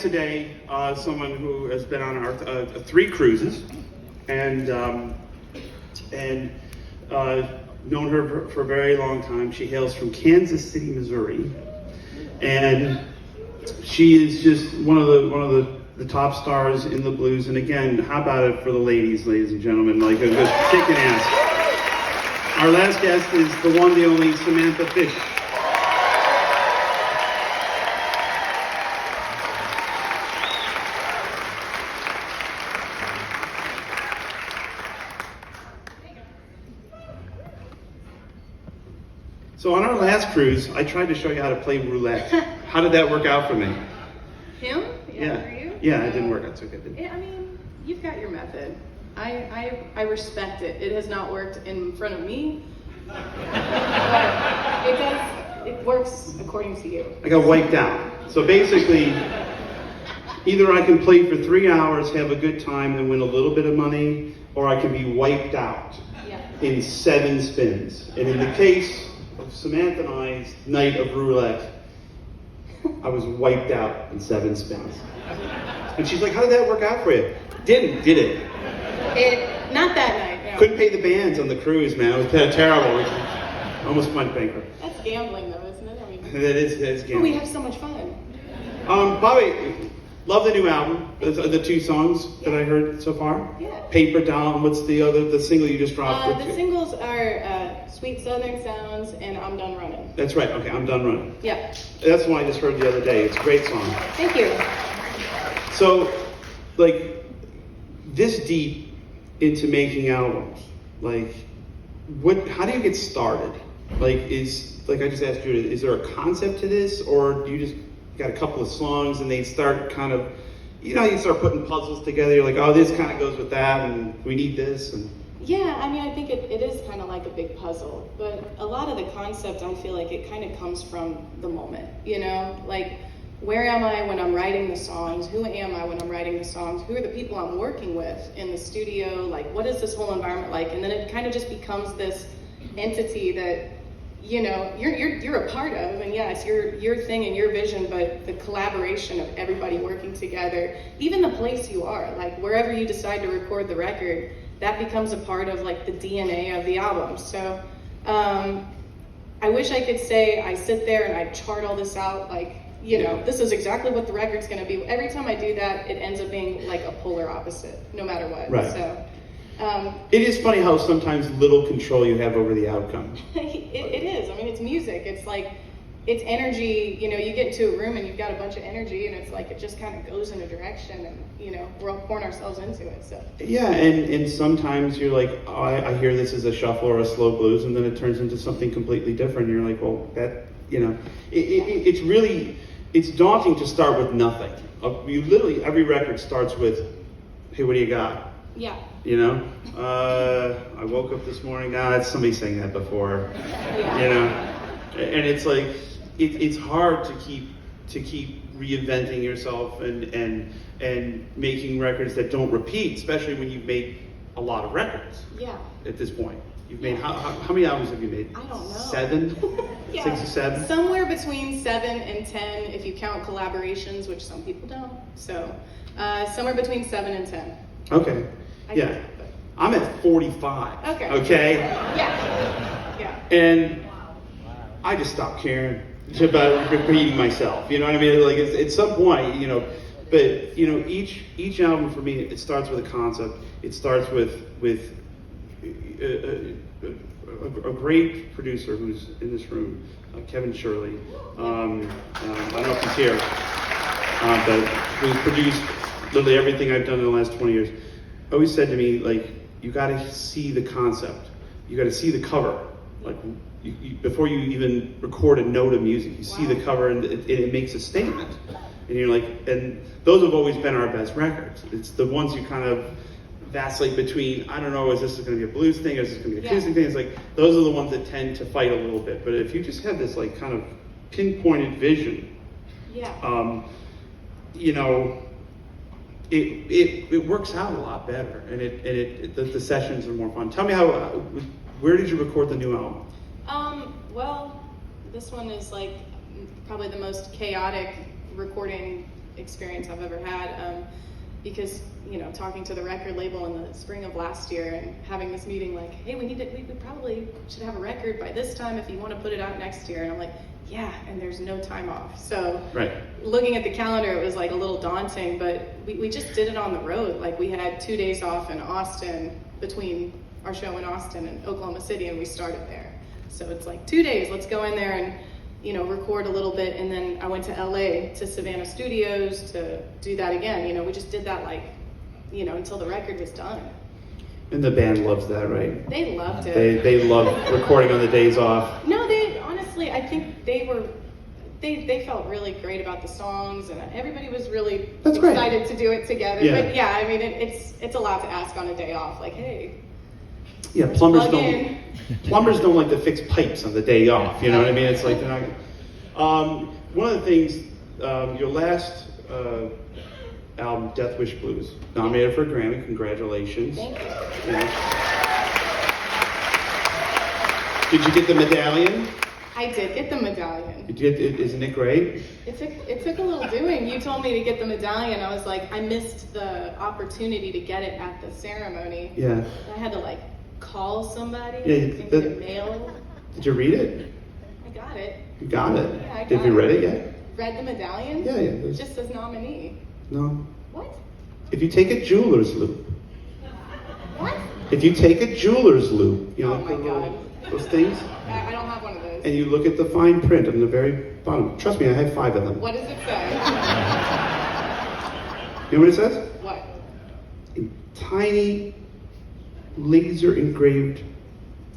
Today, someone who has been on our 3 cruises, and known her for a very long time. She hails from Kansas City, Missouri, and she is just one of the top stars in the blues. And again, how about it for the ladies and gentlemen? Like, just kicking ass. Our last guest is the one, the only Samantha Fish. So on our last cruise, I tried to show you how to play roulette. How did that work out for me? Him? Yeah. For you? Yeah, it didn't work out so good. I mean, you've got your method. I respect it. It has not worked in front of me, but it works according to you. I got wiped out. So basically, either I can play for 3 hours, have a good time, and win a little bit of money, or I can be wiped out in 7 spins. And in the case of Samantha and I's night of roulette, I was wiped out in 7 spins. And she's like, how did that work out for you? Did it? Not that night. No. Couldn't pay the bands on the cruise, man. It was kind of terrible. Almost went bankrupt. That's gambling, though, isn't it? I mean, That is gambling. but we have so much fun. Bobby, love the new album. The 2 songs that I heard so far. Yeah. Paper Down. What's the single you just dropped? The singles are Sweet Southern Sounds and I'm Done Running. That's right. Okay, I'm Done Running. Yeah. That's the one I just heard the other day. It's a great song. Thank you. So, like, this deep into making albums, like, how do you get started? Like I just asked you, is there a concept to this, or do you just got a couple of songs and they start kind of, you start putting puzzles together, you're like, oh, this kind of goes with that, and we need this, and... Yeah, I mean, I think it is kind of like a big puzzle, but a lot of the concept, I feel like it kind of comes from the moment, like, where am I when I'm writing the songs? Who am I when I'm writing the songs? Who are the people I'm working with in the studio? Like, what is this whole environment like? And then it kind of just becomes this entity that, you're a part of, and yes, your thing and your vision, but the collaboration of everybody working together, even the place you are, like wherever you decide to record the record, that becomes a part of like the DNA of the album. So I wish I could say I sit there and I chart all this out, like, this is exactly what the record's going to be. Every time I do that, it ends up being like a polar opposite, no matter what. Right. So it is funny how sometimes little control you have over the outcome. it is. I mean, it's music. It's like, it's energy. You get into a room and you've got a bunch of energy, and it's like it just kind of goes in a direction, and we're all pouring ourselves into it. So yeah, and sometimes you're like, oh, I hear this as a shuffle or a slow blues, and then it turns into something completely different. And you're like, well, that it's really, it's daunting to start with nothing. You literally, every record starts with, hey, what do you got? Yeah. I woke up this morning. Somebody sang that before. Yeah. And it's like it's hard to keep reinventing yourself and making records that don't repeat, especially when you've made a lot of records. Yeah. At this point, you've made how many albums have you made? I don't know. 7? Yeah. 6 or 7? Somewhere between 7 and 10, if you count collaborations, which some people don't. So somewhere between 7 and 10. Okay. Yeah. I'm at 45. Okay. Yeah. And I just stopped caring about repeating myself. You know what I mean? Like at some point, but each album for me, it starts with a concept. It starts with a great producer who's in this room, Kevin Shirley. I don't know if he's here, but who's produced literally everything I've done in the last 20 years. Always said to me, like, you got to see the concept. You got to see the cover. Like, before you even record a note of music, you see the cover, and it makes a statement. And you're like, and those have always been our best records. It's the ones you kind of vacillate between, I don't know, is this going to be a blues thing, or is this going to be an acoustic thing? It's like, those are the ones that tend to fight a little bit. But if you just have this, like, kind of pinpointed vision, it works out a lot better, and the sessions are more fun. Tell me where did you record the new album? Well, this one is like probably the most chaotic recording experience I've ever had. Because, you know, talking to the record label in the spring of last year and having this meeting like, hey, we probably should have a record by this time if you want to put it out next year. And I'm like, yeah, and there's no time off. So looking at the calendar, it was like a little daunting, but we just did it on the road. Like we had 2 days off in Austin between our show in Austin and Oklahoma City, and we started there. So it's like 2 days, let's go in there and, you know, record a little bit, and then I went to LA to Savannah Studios to do that again. You know, we just did that like, you know, until the record was done. And the band loves that, right? They loved it. They love recording on the days off. No, they honestly, I think they felt really great about the songs, and everybody was really excited to do it together. Yeah. But yeah, I mean, it's a lot to ask on a day off. Like, hey. Yeah, plumbers don't like to fix pipes on the day off. You know what I mean? It's like they're not. One of the things, your last album, Death Wish Blues, nominated for a Grammy. Congratulations. Thank you. Did you get the medallion? I did get the medallion. Isn't it great? It took a little doing. You told me to get the medallion. I was like, I missed the opportunity to get it at the ceremony. Yeah. I had to like call somebody. Yeah. Get it mailed. Did you read it? I got it. You got it? Yeah, I got Have you read it yet? Read the medallion? Yeah. It just says nominee. No. What? If you take a jeweler's loop. What? If you take a jeweler's loop, you know, oh my God. Those things. I don't have one of those. And you look at the fine print on the very bottom. Trust me, I have 5 of them. What does it say? You know what it says? What? In tiny, laser engraved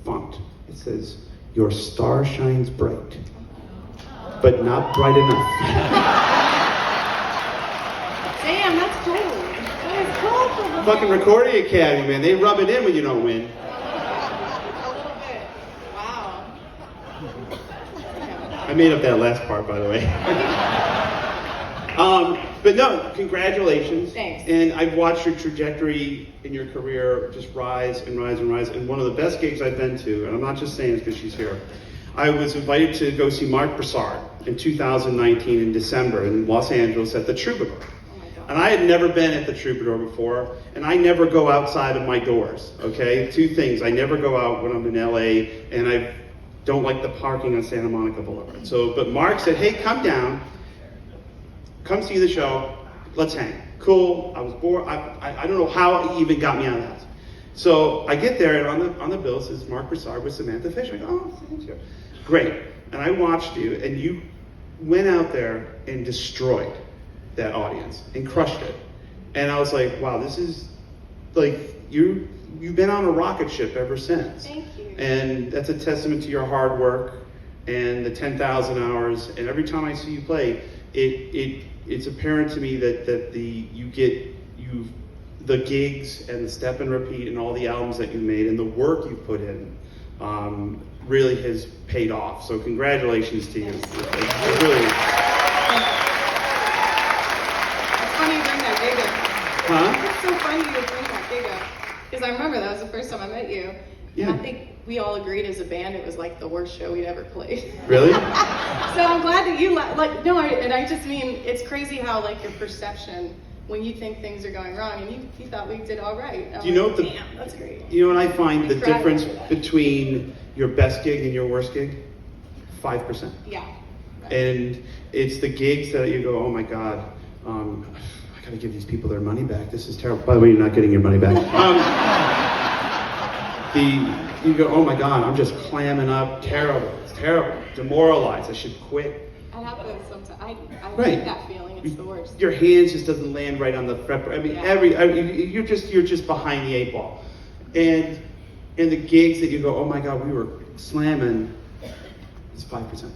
font. It says, "Your star shines bright, but not bright enough." Damn, that's cool. That is cool for the Fucking Recording Academy, man. They rub it in when you don't win. A little bit. Wow. I made up that last part, by the way. But no, congratulations. Thanks. And I've watched your trajectory in your career just rise and rise and rise. And one of the best gigs I've been to, and I'm not just saying this because she's here, I was invited to go see Mark Broussard in 2019 in December in Los Angeles at the Troubadour. And I had never been at the Troubadour before, and I never go outside of my doors, okay? 2 things, I never go out when I'm in LA, and I don't like the parking on Santa Monica Boulevard. So, but Mark said, hey, come down, come see the show, let's hang. Cool, I was bored, I don't know how he even got me out of the house. So I get there, and on the bill it says Mark Broussard with Samantha Fish. I go, oh, thank you. Great, and I watched you, and you went out there and destroyed that audience and crushed it. And I was like, wow, this is like, you've been on a rocket ship ever since. Thank you. And that's a testament to your hard work and the 10,000 hours. And every time I see you play, it's apparent to me that the gigs and the step and repeat and all the albums that you made and the work you put in really has paid off. So congratulations to you. It really. Huh? It's so funny you bring that gig up, because I remember that was the first time I met you. Yeah. I think we all agreed as a band it was like the worst show we'd ever played. Really? So I'm glad that you I just mean it's crazy how like your perception when you think things are going wrong, and you thought we did all right. Do you know damn, that's great. You know what I find the difference between your best gig and your worst gig? 5%. Yeah. Right. And it's the gigs that you go, oh my God. I gotta give these people their money back. This is terrible. By the way, you're not getting your money back. You go, oh my God, I'm just clamming up. Terrible. It's terrible. Demoralized. I should quit. I have those sometimes. I right. hate that feeling. It's the worst. Your hands just doesn't land right on the fret. I mean, you're just behind the 8 ball. And the gigs that you go, oh my God, we were slamming. It's 5%.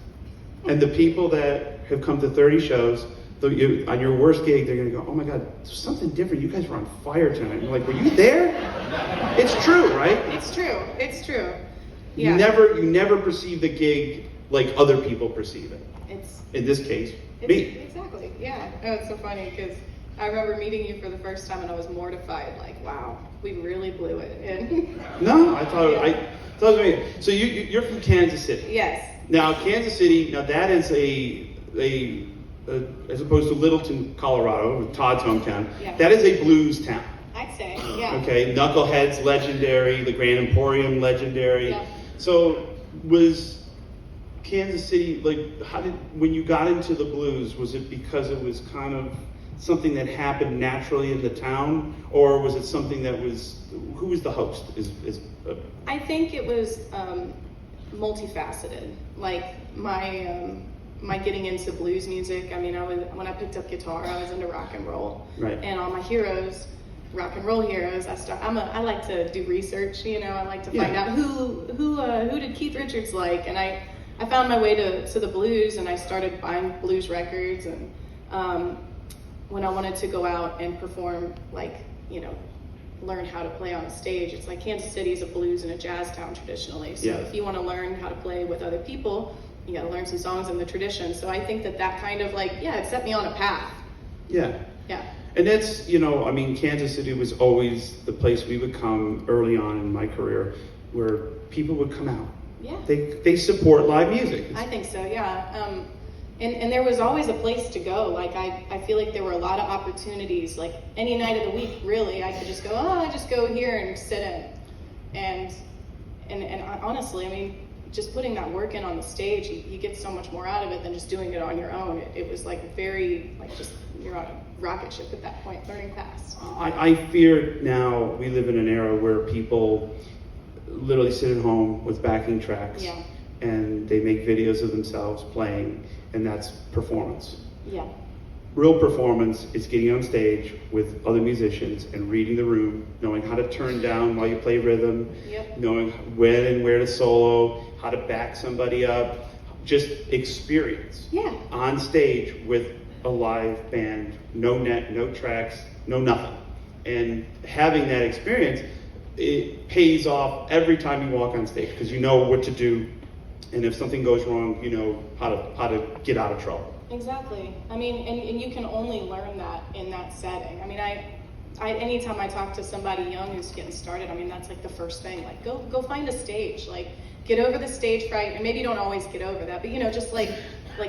And the people that have come to 30 shows. On your worst gig, they're going to go, oh my God, there's something different. You guys were on fire tonight. And you're like, were you there? It's true, right? It's true. It's true. Yeah. You never perceive the gig like other people perceive it. In this case, me. Exactly. Yeah. Oh, it's so funny because I remember meeting you for the first time and I was mortified. Like, wow, we really blew it. And no, I thought it was amazing. So you're from Kansas City. Yes. Now, Kansas City. Now that is a as opposed to Littleton, Colorado, Todd's hometown, Yeah. that is a blues town. I'd say, yeah. Okay, Knucklehead's legendary, the Grand Emporium legendary. Yeah. So was Kansas City, like, when you got into the blues, was it because it was kind of something that happened naturally in the town, or was it something that was, who was the host? I think it was multifaceted. Like my getting into blues music. I mean, when I picked up guitar, I was into rock and roll. Right. And all my heroes, rock and roll heroes, I like to do research. You know, I like to find out who did Keith Richards like, and I found my way to the blues, and I started buying blues records, and when I wanted to go out and perform, like, you know, learn how to play on a stage, it's like Kansas City is a blues and a jazz town traditionally. So if you want to learn how to play with other people, you got to learn some songs in the tradition. So I think that kind of like, it set me on a path. Yeah. Yeah. And that's, you know, I mean, Kansas City was always the place we would come early on in my career, where people would come out. Yeah. They support live music. I think so, yeah. And there was always a place to go. Like, I feel like there were a lot of opportunities. Like, any night of the week, really, I could just go, I just go here and sit in. And honestly, I mean, just putting that work in on the stage, you get so much more out of it than just doing it on your own. It was like very, like, just, you're on a rocket ship at that point, learning fast. I fear now we live in an era where people literally sit at home with backing tracks. Yeah. And they make videos of themselves playing, and that's performance. Yeah. Real performance is getting on stage with other musicians and reading the room, knowing how to turn down while you play rhythm, knowing when and where to solo, how to back somebody up, just experience on stage with a live band, no net, no tracks, no nothing. And having that experience, it pays off every time you walk on stage, because you know what to do. And if something goes wrong, you know how to get out of trouble. Exactly. I mean, and you can only learn that in that setting. I mean, I anytime I talk to somebody young who's getting started, I mean, that's like the first thing. Like, go find a stage. Like, get over the stage fright, and maybe you don't always get over that, but you know, just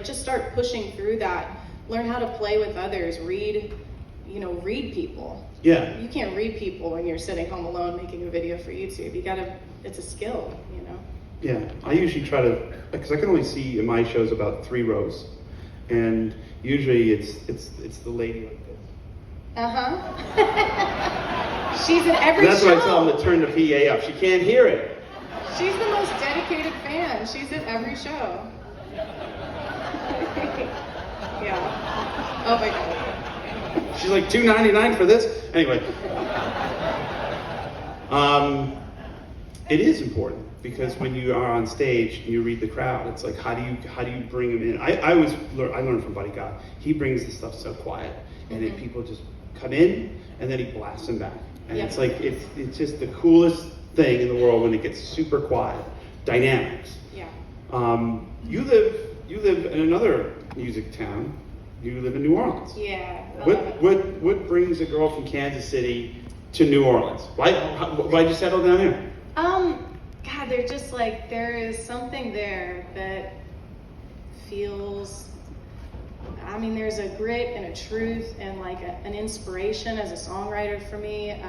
just start pushing through that. Learn how to play with others. Read people. Yeah. You can't read people when you're sitting home alone making a video for YouTube. It's a skill, you know. Yeah, I usually try to, because I can only see in my shows about 3 rows, and usually it's the lady like this. She's in every show. That's why I tell them to turn the PA up. She can't hear it. She's the most dedicated fan. She's at every show. Yeah. Oh my God. She's like $2.99 for this. Anyway, it is important. Because when you are on stage and you read the crowd, it's like, how do you bring them in? I learned from Buddy Guy. He brings the stuff so quiet, and then people just come in, and then he blasts them back. And it's like, it's just the coolest thing in the world when it gets super quiet. Dynamics. Yeah. You live in another music town. You live in New Orleans. Yeah. What brings a girl from Kansas City to New Orleans? Why'd you settle down there? God, they're just like, there is something there that feels, I mean, there's a grit and a truth and like an inspiration as a songwriter for me.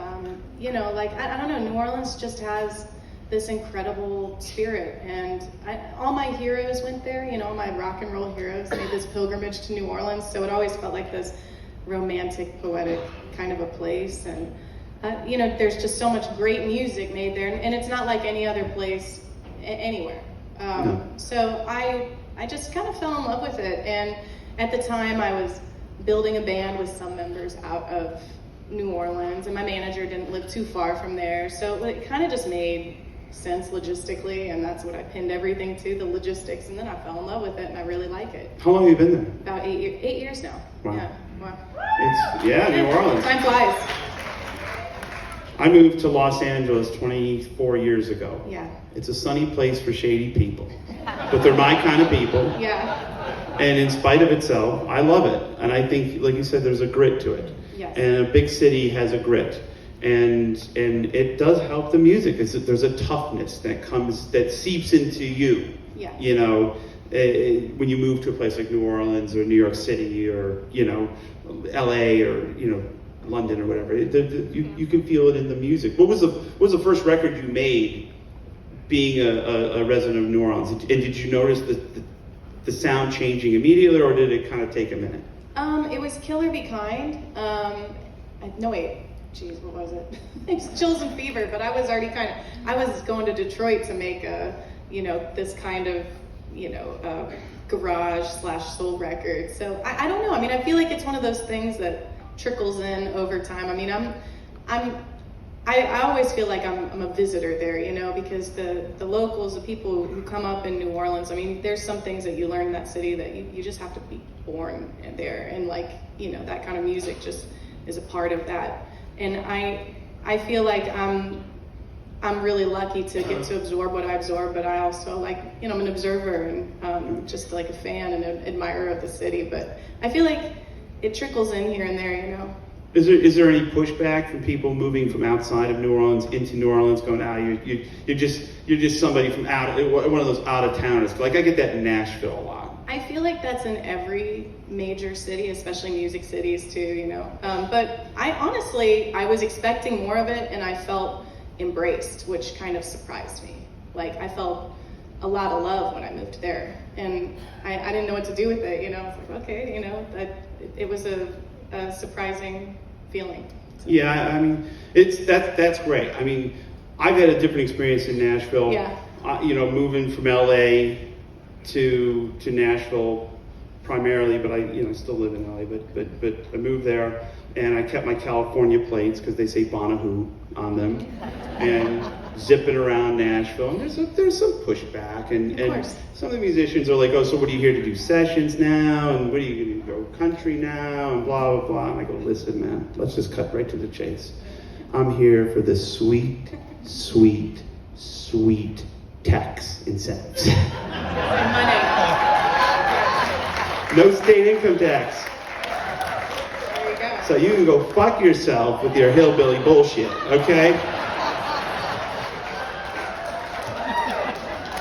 You know, like, I don't know, New Orleans just has this incredible spirit, and all my heroes went there, you know, my rock and roll heroes made this pilgrimage to New Orleans, so it always felt like this romantic, poetic kind of a place. And you know, there's just so much great music made there, and it's not like any other place anywhere. So I just kind of fell in love with it, and at the time I was building a band with some members out of New Orleans, and my manager didn't live too far from there, so it kind of just made sense logistically, and that's what I pinned everything to, the logistics, and then I fell in love with it, and I really like it. How long have you been there? About 8 years now. Wow. Yeah. Wow. It's New Orleans. Time flies. I moved to Los Angeles 24 years ago. Yeah. It's a sunny place for shady people, but they're my kind of people. Yeah. And in spite of itself, I love it. And I think, like you said, there's a grit to it. Yes. And a big city has a grit. And it does help the music. There's a toughness that seeps into you. Yeah. You know, when you move to a place like New Orleans or New York City or, you know, LA or, you know, London or whatever. You can feel it in the music. What was the first record you made being a resident of New Orleans? And did you notice the sound changing immediately, or did it kind of take a minute? It was Kill or Be Kind. No, wait. Jeez, what was it? It's Chills and Fever, but I was already I was going to Detroit to make this kind of, garage / soul record. So I don't know. I mean, I feel like it's one of those things that trickles in over time. I mean, I always feel like I'm a visitor there, because the locals, the people who come up in New Orleans, I mean, there's some things that you learn in that city that you just have to be born in there, and that kind of music just is a part of that. And I feel like I'm really lucky to get to absorb what I absorb, but I also I'm an observer and just like a fan and an admirer of the city. But I feel like it trickles in here and there, Is there any pushback from people moving from outside of New Orleans into New Orleans, going, you're just somebody from one of those out of towners? Like I get that in Nashville a lot. I feel like that's in every major city, especially music cities too, But I was expecting more of it, and I felt embraced, which kind of surprised me. Like I felt a lot of love when I moved there, and I didn't know what to do with it. I was like, okay, it was a surprising feeling. So. Yeah, I mean, that's great. I mean, I've had a different experience in Nashville. Yeah. Moving from LA to Nashville primarily, but I still live in LA. But I moved there, and I kept my California plates because they say Bonahoo on them, and zipping around Nashville. And there's some pushback, and some of the musicians are like, oh, so what are you here to do, sessions now? And what are you going to go country now? And blah, blah, blah. And I go, listen, man, let's just cut right to the chase. I'm here for the sweet, sweet, sweet tax incentives. No state income tax. There you go. So you can go fuck yourself with your hillbilly bullshit, okay?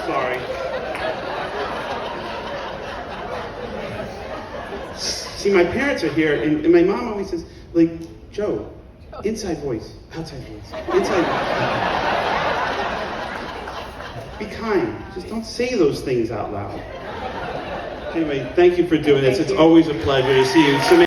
Sorry. See, my parents are here, and my mom always says, like, Joe, inside voice, outside voice, inside voice. Be kind. Just don't say those things out loud. Anyway, thank you for doing this. It's always a pleasure to see you. Samantha.